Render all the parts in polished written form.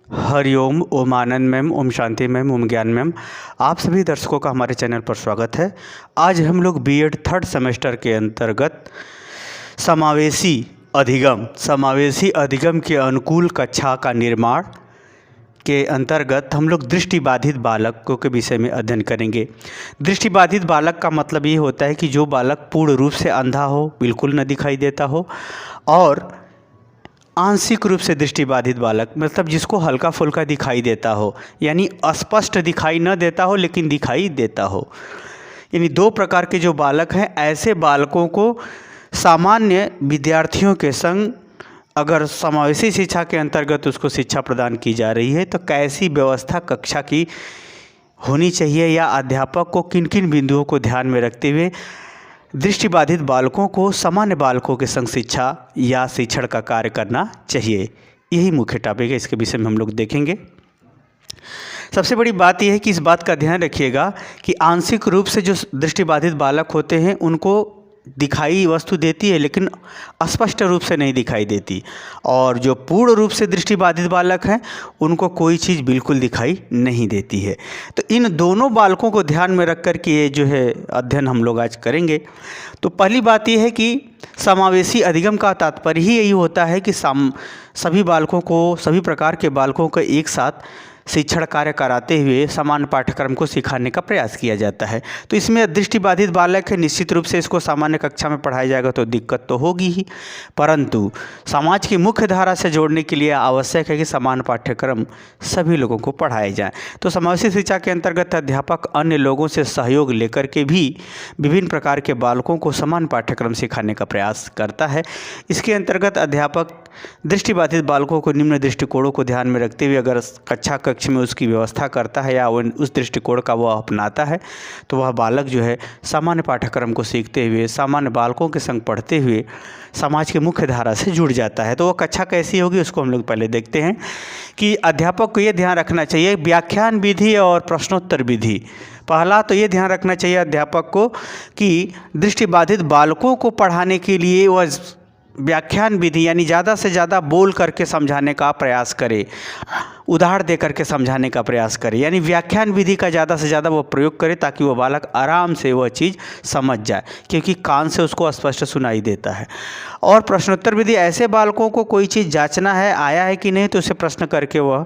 हरिओम, ओम आनंद ma'am, Om Shanti ma'am, ओम ज्ञान ma'am. आप सभी दर्शकों का हमारे चैनल पर स्वागत है। आज हम लोग बीएड थर्ड सेमेस्टर के अंतर्गत समावेशी अधिगम के अनुकूल कक्षा का निर्माण के अंतर्गत हम लोग दृष्टिबाधित बालकों के विषय में अध्ययन करेंगे। दृष्टिबाधित बालक का मतलब ये होता है कि जो बालक पूर्ण रूप से अंधा हो, बिल्कुल न दिखाई देता हो, और आंशिक रूप से दृष्टिबाधित बालक मतलब जिसको हल्का फुल्का दिखाई देता हो, यानी स्पष्ट दिखाई न देता हो लेकिन दिखाई देता हो। यानी दो प्रकार के जो बालक हैं, ऐसे बालकों को सामान्य विद्यार्थियों के संग अगर समावेशी शिक्षा के अंतर्गत उसको शिक्षा प्रदान की जा रही है तो कैसी व्यवस्था कक्षा की होनी चाहिए, या अध्यापक को किन किन बिंदुओं को ध्यान में रखते हुए दृष्टिबाधित बालकों को सामान्य बालकों के संग शिक्षा या शिक्षण का कार्य करना चाहिए। यही मुख्य टॉपिक है, इसके विषय में हम लोग देखेंगे। सबसे बड़ी बात यह है कि इस बात का ध्यान रखिएगा कि आंशिक रूप से जो दृष्टिबाधित बालक होते हैं उनको दिखाई वस्तु देती है लेकिन स्पष्ट रूप से नहीं दिखाई देती, और जो पूर्ण रूप से दृष्टिबाधित बालक हैं उनको कोई चीज़ बिल्कुल दिखाई नहीं देती है। तो इन दोनों बालकों को ध्यान में रख कर के ये जो है अध्ययन हम लोग आज करेंगे। तो पहली बात ये है कि समावेशी अधिगम का तात्पर्य ही यही होता है कि सभी बालकों को, सभी प्रकार के बालकों को एक साथ शिक्षण कार्य कराते हुए समान पाठ्यक्रम को सिखाने का प्रयास किया जाता है। तो इसमें दृष्टिबाधित बालक है, निश्चित रूप से इसको सामान्य कक्षा में पढ़ाया जाएगा तो दिक्कत तो होगी ही, परंतु समाज की मुख्य धारा से जोड़ने के लिए आवश्यक है कि समान पाठ्यक्रम सभी लोगों को पढ़ाए जाएँ। तो समावेशी शिक्षा के अंतर्गत अध्यापक अन्य लोगों से सहयोग लेकर के भी विभिन्न प्रकार के बालकों को समान पाठ्यक्रम सिखाने का प्रयास करता है। इसके अंतर्गत अध्यापक दृष्टिबाधित बालकों को निम्न दृष्टिकोणों को ध्यान में रखते हुए अगर कक्षा कक्ष में उसकी व्यवस्था करता है या उस दृष्टिकोण का वह अपनाता है तो वह बालक जो है सामान्य पाठ्यक्रम को सीखते हुए सामान्य बालकों के संग पढ़ते हुए समाज की मुख्य धारा से जुड़ जाता है। तो वह कक्षा कैसी होगी उसको हम लोग पहले देखते हैं कि अध्यापक को ये ध्यान रखना चाहिए व्याख्यान विधि और प्रश्नोत्तर विधि। पहला तो ये ध्यान रखना चाहिए अध्यापक को कि दृष्टिबाधित बालकों को पढ़ाने के लिए वह व्याख्यान विधि यानी ज़्यादा से ज़्यादा बोल करके समझाने का प्रयास करे, उदाहरण दे करके समझाने का प्रयास करे, यानी व्याख्यान विधि का ज़्यादा से ज़्यादा वो प्रयोग करे ताकि वो बालक आराम से वह चीज़ समझ जाए, क्योंकि कान से उसको स्पष्ट सुनाई देता है। और प्रश्नोत्तर विधि, ऐसे बालकों को कोई चीज़ जांचना है आया है कि नहीं तो उसे प्रश्न करके वह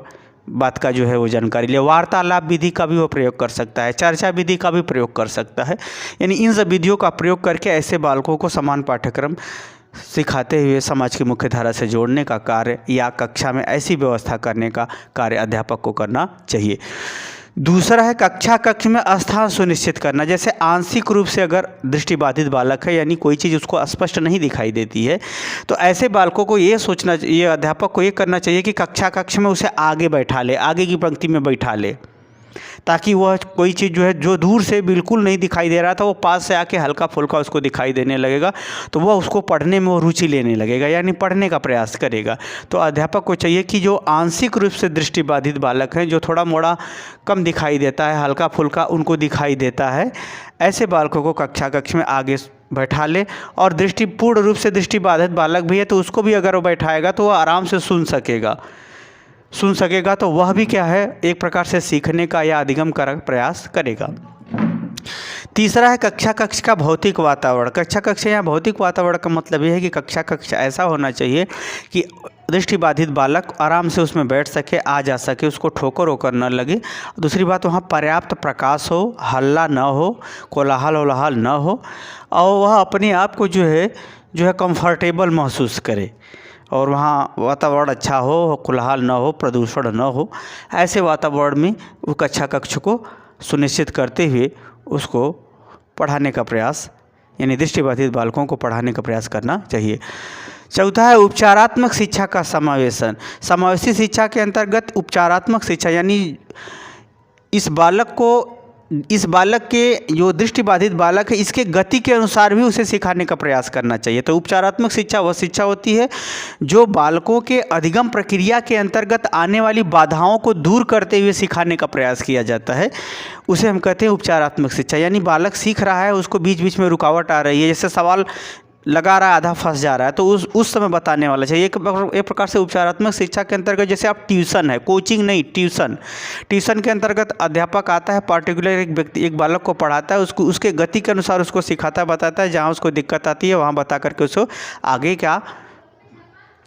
बात का जो है वो जानकारी ले। वार्तालाप विधि का भी वो प्रयोग कर सकता है, चर्चा विधि का भी प्रयोग कर सकता है। यानी इन सब विधियों का प्रयोग करके ऐसे बालकों को समान पाठ्यक्रम सिखाते हुए समाज की मुख्य धारा से जोड़ने का कार्य या कक्षा में ऐसी व्यवस्था करने का कार्य अध्यापक को करना चाहिए। दूसरा है कक्षा कक्ष में स्थान सुनिश्चित करना। जैसे आंशिक रूप से अगर दृष्टिबाधित बालक है यानी कोई चीज़ उसको स्पष्ट नहीं दिखाई देती है तो ऐसे बालकों को ये सोचना, ये अध्यापक को ये करना चाहिए कि कक्षा कक्ष में उसे आगे बैठा ले, आगे की पंक्ति में बैठा ले, ताकि वह कोई चीज़ जो है जो दूर से बिल्कुल नहीं दिखाई दे रहा था वो पास से आके हल्का फुल्का उसको दिखाई देने लगेगा, तो वह उसको पढ़ने में वो रुचि लेने लगेगा, यानी पढ़ने का प्रयास करेगा। तो अध्यापक को चाहिए कि जो आंशिक रूप से दृष्टिबाधित बालक हैं, जो थोड़ा मोड़ा कम दिखाई देता है, हल्का फुल्का उनको दिखाई देता है, ऐसे बालकों को कक्षा कक्ष में आगे बैठा ले। और पूर्ण रूप से दृष्टिबाधित बालक भी है तो उसको भी अगर वो बैठाएगा तो वह आराम से सुन सकेगा, तो वह भी क्या है एक प्रकार से सीखने का या अधिगम का प्रयास करेगा। तीसरा है कक्षा कक्ष का भौतिक वातावरण। कक्षा कक्ष या भौतिक वातावरण का मतलब यह है कि कक्षा कक्ष ऐसा होना चाहिए कि दृष्टिबाधित बालक आराम से उसमें बैठ सके, आ जा सके, उसको ठोकर वोकर न लगे। दूसरी बात, वहाँ पर्याप्त प्रकाश हो, हल्ला न हो, कोलाहल वोलाहल न हो, और वह अपने आप को जो है कंफर्टेबल महसूस करे, और वहाँ वातावरण अच्छा हो, कोलाहल न हो, प्रदूषण न हो। ऐसे वातावरण में वो कक्षा कक्ष को सुनिश्चित करते हुए उसको पढ़ाने का प्रयास, यानी दृष्टिबाधित बालकों को पढ़ाने का प्रयास करना चाहिए। चौथा है उपचारात्मक शिक्षा का समावेशन। समावेशी शिक्षा के अंतर्गत उपचारात्मक शिक्षा यानी इस बालक के जो दृष्टिबाधित बालक है इसके गति के अनुसार भी उसे सिखाने का प्रयास करना चाहिए। तो उपचारात्मक शिक्षा वह शिक्षा होती है जो बालकों के अधिगम प्रक्रिया के अंतर्गत आने वाली बाधाओं को दूर करते हुए सिखाने का प्रयास किया जाता है, उसे हम कहते हैं उपचारात्मक शिक्षा। यानी बालक सीख रहा है, उसको बीच बीच में रुकावट आ रही है, जैसे सवाल लगा रहा है, आधा फंस जा रहा है, तो उस समय बताने वाला चाहिए। एक प्रकार से उपचारात्मक शिक्षा के अंतर्गत जैसे आप ट्यूशन है, कोचिंग नहीं, ट्यूशन के अंतर्गत अध्यापक आता है, पार्टिकुलर एक व्यक्ति, एक बालक को पढ़ाता है, उसको उसके गति के अनुसार उसको सिखाता बताता है, जहाँ उसको दिक्कत आती है वहाँ बता करके उसको आगे क्या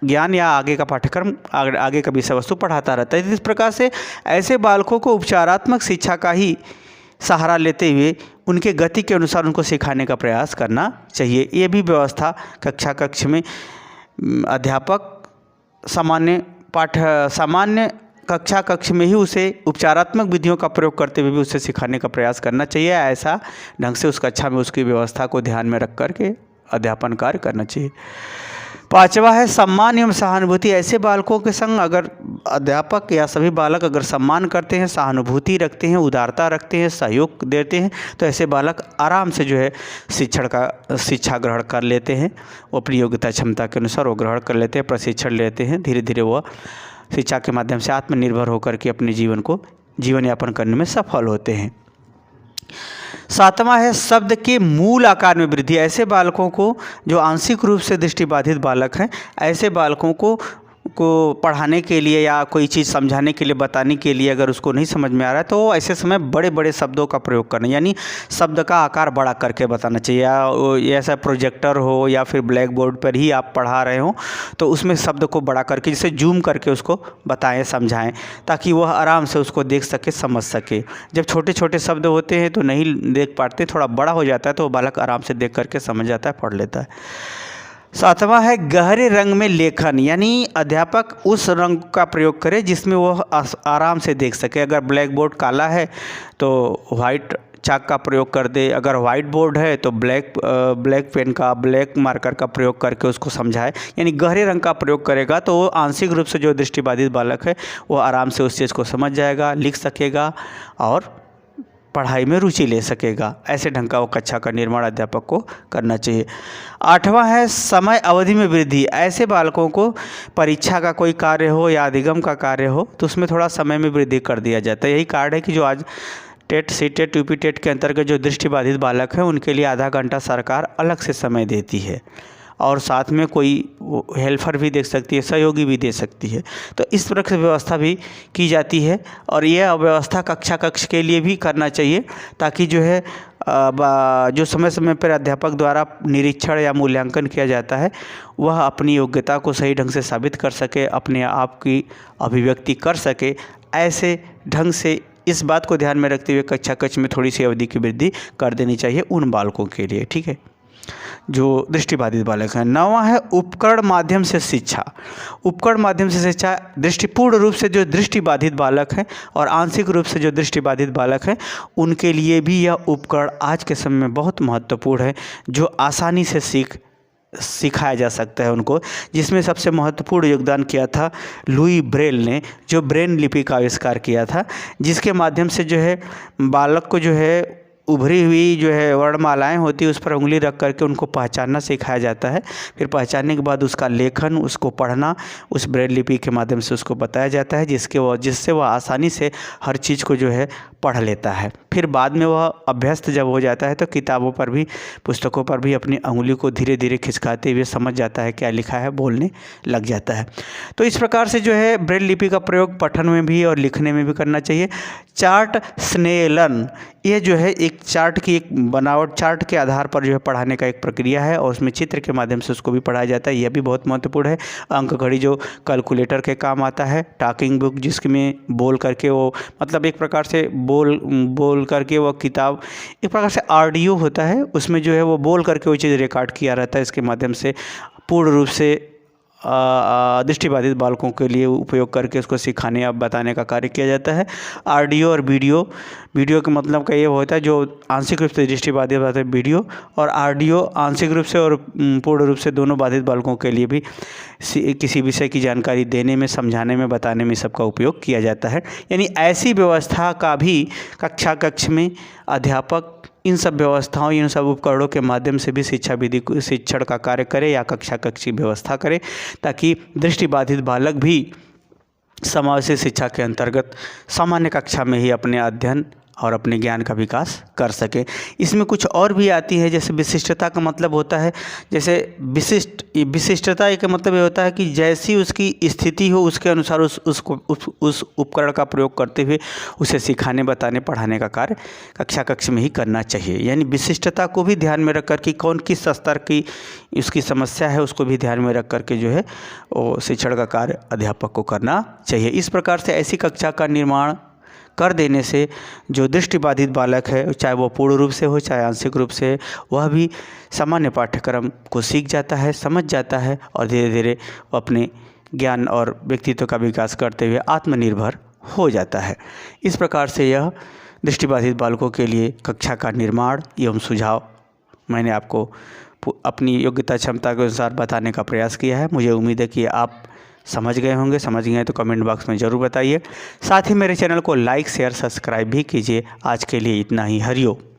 ज्ञान या आगे का पाठ्यक्रम, आगे का विषय वस्तु पढ़ाता रहता है। इस प्रकार से ऐसे बालकों को उपचारात्मक शिक्षा का ही सहारा लेते हुए उनके गति के अनुसार उनको सिखाने का प्रयास करना चाहिए। ये भी व्यवस्था कक्ष में अध्यापक सामान्य कक्ष में ही उसे उपचारात्मक विधियों का प्रयोग करते हुए भी उसे सिखाने का प्रयास करना चाहिए। ऐसा ढंग से उस कक्षा में उसकी व्यवस्था को ध्यान में रख कर के अध्यापन कार्य करना चाहिए। 5वां है सम्मान एवं सहानुभूति। ऐसे बालकों के संग अगर अध्यापक या सभी बालक अगर सम्मान करते हैं, सहानुभूति रखते हैं, उदारता रखते हैं, सहयोग देते हैं, तो ऐसे बालक आराम से जो है शिक्षा ग्रहण कर लेते हैं। वो अपनी योग्यता क्षमता के अनुसार वो ग्रहण कर लेते हैं, प्रशिक्षण लेते हैं। धीरे धीरे वह शिक्षा के माध्यम से आत्मनिर्भर होकर के अपने जीवन यापन करने में सफल होते हैं। 7वां है शब्द के मूल आकार में वृद्धि। ऐसे बालकों को जो आंशिक रूप से दृष्टिबाधित बालक हैं, ऐसे बालकों को पढ़ाने के लिए या कोई चीज़ समझाने के लिए, बताने के लिए अगर उसको नहीं समझ में आ रहा है तो ऐसे समय बड़े बड़े शब्दों का प्रयोग करना, यानी शब्द का आकार बड़ा करके बताना चाहिए। या ऐसा प्रोजेक्टर हो या फिर ब्लैक बोर्ड पर ही आप पढ़ा रहे हो तो उसमें शब्द को बड़ा करके, जैसे जूम करके उसको बताएं, समझाएं, ताकि वह आराम से उसको देख सके, समझ सके। जब छोटे छोटे शब्द होते हैं तो नहीं देख पाते, थोड़ा बड़ा हो जाता है तो बालक आराम से देख करके समझ जाता है, पढ़ लेता है। 7वां है गहरे रंग में लेखन, यानी अध्यापक उस रंग का प्रयोग करे जिसमें वह आराम से देख सके। अगर ब्लैक बोर्ड काला है तो वाइट चाक का प्रयोग कर दे, अगर वाइट बोर्ड है तो ब्लैक पेन का, ब्लैक मार्कर का प्रयोग करके उसको समझाए। यानी गहरे रंग का प्रयोग करेगा तो वो आंशिक रूप से जो दृष्टिबाधित बालक है वो आराम से उस चीज़ को समझ जाएगा, लिख सकेगा और पढ़ाई में रुचि ले सकेगा। ऐसे ढंग का वो कक्षा का निर्माण अध्यापक को करना चाहिए। 8वां है समय अवधि में वृद्धि। ऐसे बालकों को परीक्षा का कोई कार्य हो या अधिगम का कार्य हो तो उसमें थोड़ा समय में वृद्धि कर दिया जाता है। यही कारण है कि जो आज टेट, सीटेट, यूपी टेट के अंतर्गत जो दृष्टिबाधित बालक हैं उनके लिए आधा घंटा सरकार अलग से समय देती है और साथ में कोई हेल्पर भी दे सकती है, सहयोगी भी दे सकती है। तो इस तरह से व्यवस्था भी की जाती है और यह व्यवस्था कक्ष के लिए भी करना चाहिए, ताकि जो है जो समय समय पर अध्यापक द्वारा निरीक्षण या मूल्यांकन किया जाता है वह अपनी योग्यता को सही ढंग से साबित कर सके, अपने आप की अभिव्यक्ति कर सके। ऐसे ढंग से इस बात को ध्यान में रखते हुए कक्ष में थोड़ी सी अवधि की वृद्धि कर देनी चाहिए उन बालकों के लिए, ठीक है, जो दृष्टिबाधित बालक हैं। 9वां है उपकरण माध्यम से शिक्षा। उपकरण माध्यम से शिक्षा दृष्टिपूर्ण रूप से जो दृष्टिबाधित बालक हैं और आंशिक रूप से जो दृष्टिबाधित बालक हैं उनके लिए भी यह उपकरण आज के समय में बहुत महत्वपूर्ण है, जो आसानी से सिखाया जा सकता है उनको। जिसमें सबसे महत्वपूर्ण योगदान किया था लुई ब्रेल ने, जो ब्रेन लिपि का आविष्कार किया था, जिसके माध्यम से जो है बालक को जो है उभरी हुई जो है वर्णमालाएँ होती है उस पर उंगली रख करके उनको पहचानना सिखाया जाता है। फिर पहचानने के बाद उसका लेखन, उसको पढ़ना उस ब्रेल लिपि के माध्यम से उसको बताया जाता है, जिससे वह आसानी से हर चीज़ को जो है पढ़ लेता है। फिर बाद में वह अभ्यस्त जब हो जाता है तो किताबों पर भी, पुस्तकों पर भी अपनी उंगली को धीरे धीरे खिसकाते हुए समझ जाता है क्या लिखा है, बोलने लग जाता है। तो इस प्रकार से जो है ब्रेल लिपि का प्रयोग पठन में भी और लिखने में भी करना चाहिए। चार्ट स्नेलन, यह जो है एक चार्ट की एक बनावट, चार्ट के आधार पर जो है पढ़ाने का एक प्रक्रिया है और उसमें चित्र के माध्यम से उसको भी पढ़ाया जाता है। यह भी बहुत महत्वपूर्ण है। अंक घड़ी जो कैलकुलेटर के काम आता है, टॉकिंग बुक जिसमें बोल करके वो, मतलब एक प्रकार से बोल करके वो किताब, एक प्रकार से ऑडियो होता है, उसमें जो है वो बोल करके वो चीज़ रिकॉर्ड किया रहता है। इसके माध्यम से पूर्ण रूप से दृष्टिबाधित बालकों के लिए उपयोग करके उसको सिखाने या बताने का कार्य किया जाता है। ऑडियो और वीडियो के मतलब का ये होता है जो आंशिक रूप से दृष्टिबाधित बात है वीडियो, और ऑडियो आंशिक रूप से और पूर्ण रूप से दोनों बाधित बालकों के लिए भी किसी विषय की जानकारी देने में, समझाने में, बताने में सबका उपयोग किया जाता है। यानी ऐसी व्यवस्था का भी कक्ष में अध्यापक इन सब व्यवस्थाओं, इन सब उपकरणों के माध्यम से भी शिक्षण का कार्य करे या कक्षा की व्यवस्था करे, ताकि दृष्टिबाधित बालक भी समावेशी शिक्षा के अंतर्गत सामान्य कक्षा में ही अपने अध्ययन और अपने ज्ञान का विकास कर सकें। इसमें कुछ और भी आती है, जैसे विशिष्टता का मतलब होता है, जैसे विशिष्टता का मतलब ये होता है कि जैसी उसकी स्थिति हो उसके अनुसार उस उपकरण का प्रयोग करते हुए उसे सिखाने, बताने, पढ़ाने का कार्य कक्ष में ही करना चाहिए। यानी विशिष्टता को भी ध्यान में रख कर कि कौन किस स्तर की उसकी समस्या है उसको भी ध्यान में रख कर के जो है वो शिक्षण का कार्य अध्यापक को करना चाहिए। इस प्रकार से ऐसी कक्षा का निर्माण कर देने से जो दृष्टिबाधित बालक है, चाहे वो पूर्ण रूप से हो चाहे आंशिक रूप से, वह भी सामान्य पाठ्यक्रम को सीख जाता है, समझ जाता है और धीरे धीरे वो अपने ज्ञान और व्यक्तित्व का विकास करते हुए आत्मनिर्भर हो जाता है। इस प्रकार से यह दृष्टिबाधित बालकों के लिए कक्षा का निर्माण एवं सुझाव मैंने आपको अपनी योग्यता क्षमता के अनुसार बताने का प्रयास किया है। मुझे उम्मीद है कि आप समझ गए होंगे। समझ गए तो कमेंट बॉक्स में ज़रूर बताइए। साथ ही मेरे चैनल को लाइक, शेयर, सब्सक्राइब भी कीजिए। आज के लिए इतना ही। हरिओम।